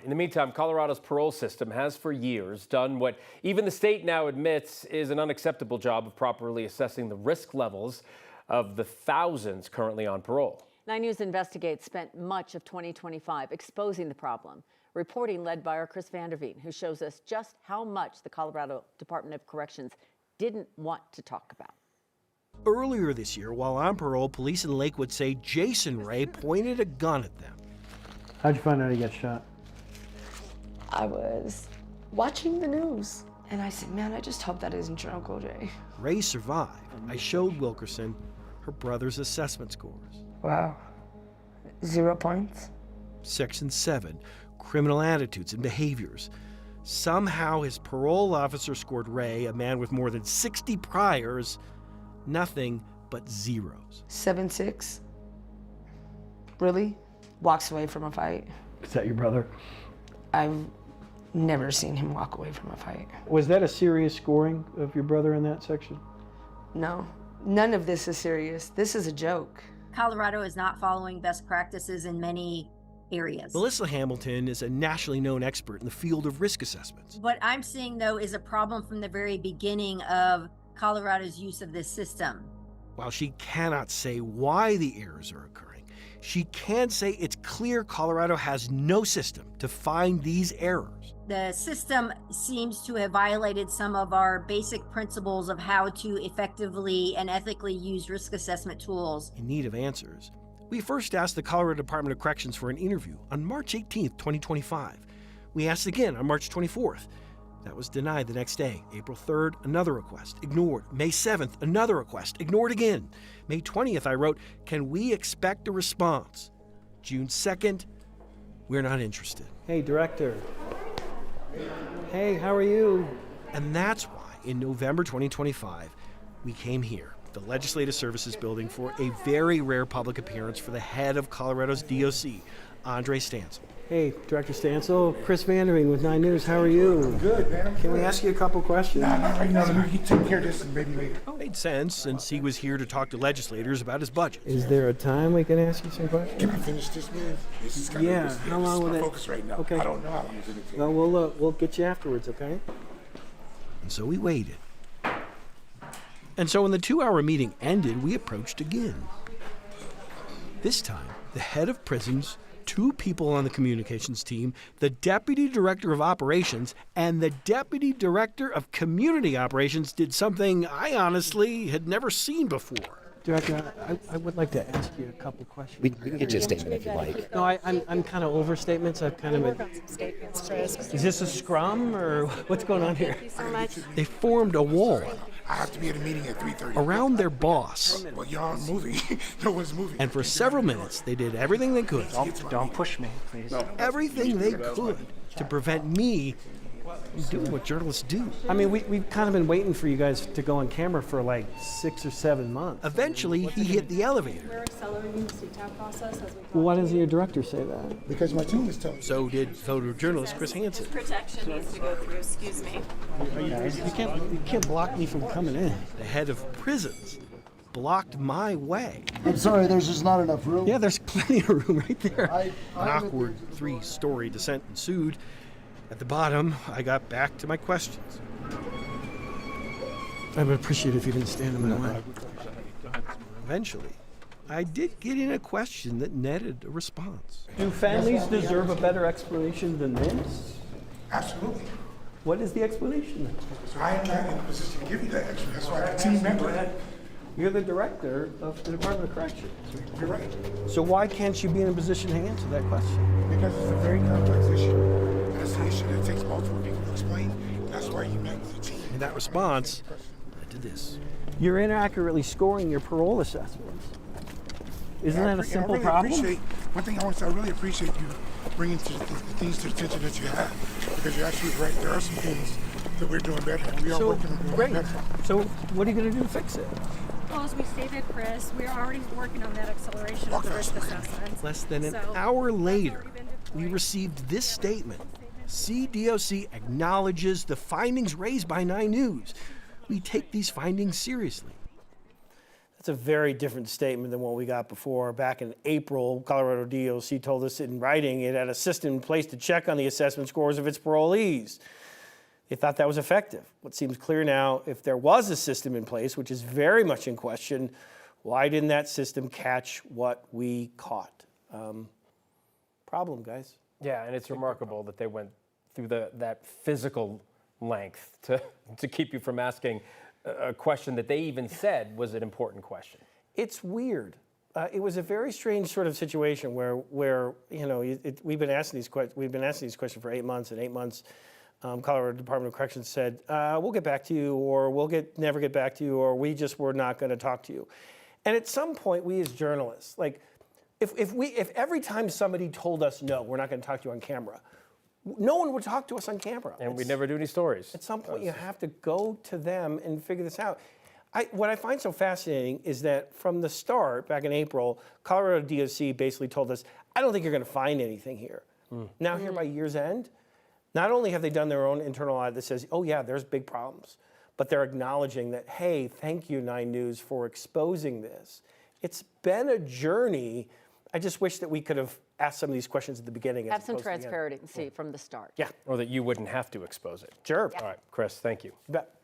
In the meantime, Colorado's parole system has for years done what even the state now admits is an unacceptable job of properly assessing the risk levels of the thousands currently on parole. 9 News Investigates spent much of 2025 exposing the problem. Reporting led by our Chris Vanderveen, who shows us just how much the Colorado Department of Corrections didn't want to talk about. Earlier this year, while on parole, police in Lakewood say Jason Ray pointed a gun at them. How'd you find out he got shot? I was watching the news, and I said, man, I just hope that isn't your Uncle Jay. Ray survived. I showed Wilkerson her brother's assessment scores. Wow. 0 points? Section 7, criminal attitudes and behaviors. Somehow his parole officer scored Ray, a man with more than 60 priors, nothing but zeros. 7-6? Really? Walks away from a fight. Is that your brother? I've never seen him walk away from a fight. Was that a serious scoring of your brother in that section? No, none of this is serious. This is a joke. Colorado is not following best practices in many areas. Melissa Hamilton is a nationally known expert in the field of risk assessments. What I'm seeing, though, is a problem from the very beginning of Colorado's use of this system. While she cannot say why the errors are occurring, she can say it's clear Colorado has no system to find these errors. The system seems to have violated some of our basic principles of how to effectively and ethically use risk assessment tools. In need of answers, we first asked the Colorado Department of Corrections for an interview on March 18th, 2025. We asked again on March 24th. That was denied the next day. April 3rd, another request, ignored. May 7th, another request, ignored again. May 20th, I wrote, can we expect a response? June 2nd, we're not interested. Hey, director. Hey, how are you? And that's why in November 2025, we came here, the Legislative Services Building, for a very rare public appearance for the head of Colorado's DOC, Andre Stansel. Hey, Director Stansel, Chris Vanderveen with 9 News. How are you? Good, man. Can we ask you a couple questions? Nah, not right now. Let me take care of this and maybe later. Made sense since he was here to talk to legislators about his budget. Is there a time we can ask you some questions? Can I finish this, man? This is kind Yeah, of how long will my it? focus right now. Okay. I don't know how long it's going to take. Well, we'll get you afterwards, okay? And so we waited. And so when the 2-hour meeting ended, we approached again. This time, the head of prisons, 2 people on the communications team, the deputy director of operations, and the deputy director of community operations did something I honestly had never seen before. Director, I would like to ask you a couple questions. We can get you a statement if you like. No, I'm kind of over statements. I've kind of. Is this a scrum or what's going on here? Thank you so much. They formed a wall I have to be at a meeting at 3:30. around their boss. Well, y'all aren't moving. No one's moving. And for several minutes, they did everything they could. Don't push me, please. Everything they could to prevent me from doing what journalists do. I mean, we've kind of been waiting for you guys to go on camera for like 6 or 7 months. Eventually, he hit the elevator. We're accelerating the CTAP process as we Well, why doesn't your director say that? Because my team is telling me. So did photojournalist Chris Hansen. protection needs to go through. Excuse me. You can't block me from coming in. The head of prisons blocked my way. I'm sorry, there's just not enough room. Yeah, there's plenty of room right there. An awkward 3-story descent ensued. At the bottom, I got back to my questions. I would appreciate it if you didn't stand in my way. Eventually, I did get in a question that netted a response. Do families deserve a better explanation than this? Absolutely. What is the explanation? I am not in a position to give you that extra. That's why I'm a team member. You're the director of the Department of Corrections. You're right. So why can't you be in a position to answer that question? Because it's a very complex issue. That's an issue that takes multiple people to explain. That's why you met with the team. And that response led to this. You're inaccurately scoring your parole assessments. Isn't that a simple problem? One thing I want to say, I really appreciate you bringing the things to the attention that you have. Because you're absolutely right. There are some things that we're doing better. We are working on doing better. So what are you going to do to fix it? Well, as we stated, Chris, we're already working on that acceleration of the risk assessment. Less than an hour later, we received this statement. CDOC acknowledges the findings raised by 9 News. We take these findings seriously. It's a very different statement than what we got before. Back in April, Colorado DOC told us in writing it had a system in place to check on the assessment scores of its parolees. They thought that was effective. What seems clear now, if there was a system in place, which is very much in question, why didn't that system catch what we caught? Problem, guys. Yeah, and it's remarkable that they went through that physical length to keep you from asking a question that they even said was an important question. It's weird. It was a very strange sort of situation where you know we've been asking these questions for 8 months, and 8 months, Colorado Department of Corrections said we'll get back to you, or never get back to you, or we just were not going to talk to you. And at some point, we as journalists, like if every time somebody told us no, we're not going to talk to you on camera, no one would talk to us on camera. And we never do any stories. At some point, you have to go to them and figure this out. What I find so fascinating is that from the start, back in April, Colorado DOC basically told us, I don't think you're going to find anything here. Now here by year's end, not only have they done their own internal audit that says, oh yeah, there's big problems, but they're acknowledging that, hey, thank you, 9 News, for exposing this. It's been a journey. I just wish that we could have asked some of these questions at the beginning. Have some transparency from the start. Yeah. Or that you wouldn't have to expose it. Sure. All right, Chris, thank you. You bet.